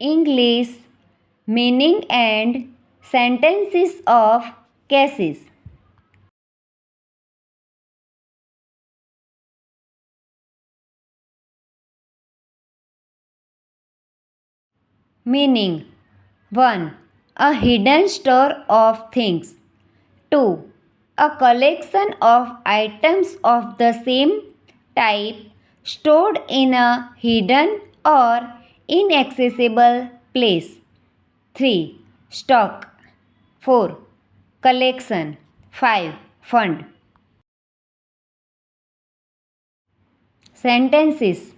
English meaning and sentences of cases. Meaning 1. A hidden store of things. 2. A collection of items of the same type stored in a hidden or inaccessible place. 3. Stock. 4. Collection. 5. Fund. Sentences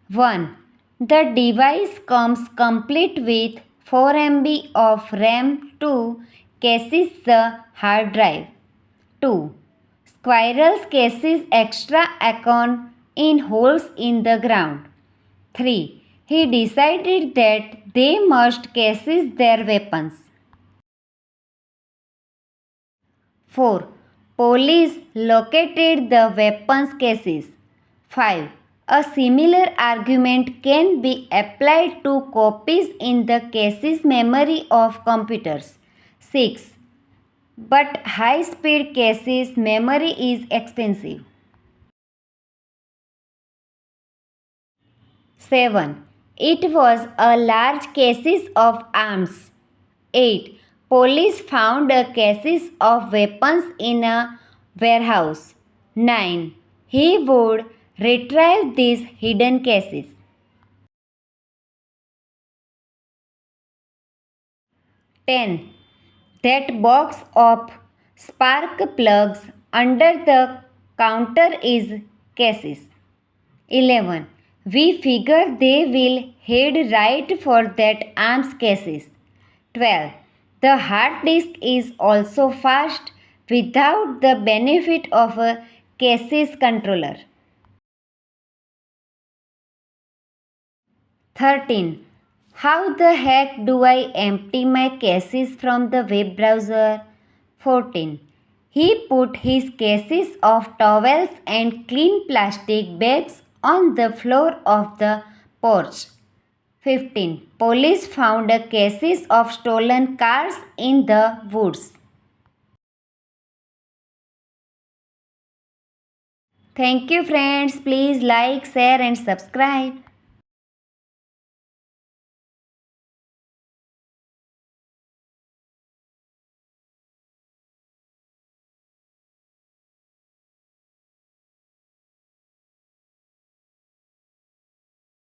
1. The device comes complete with 4 MB of RAM to caches the hard drive. 2. Squirrels caches extra acorn in holes in the ground. 3. He decided that they must cache their weapons. 4. Police located the weapons caches. 5. A similar argument can be applied to copies in the cache's memory of computers. 6. But high-speed cache's memory is expensive. 7. It was a large cache of arms. 8. Police found a cache of weapons in a warehouse. 9. He would retrieve these hidden caches. 10. That box of spark plugs under the counter is caches. 11. We figure they will head right for that arms caches. 12. The hard disk is also fast without the benefit of a cache's controller. 13. How the heck do I empty my caches from the web browser? 14. He put his caches of towels and clean plastic bags on the floor of the porch. 15. Police found a caches of stolen cars in the woods. Thank you friends. Please like, share and subscribe.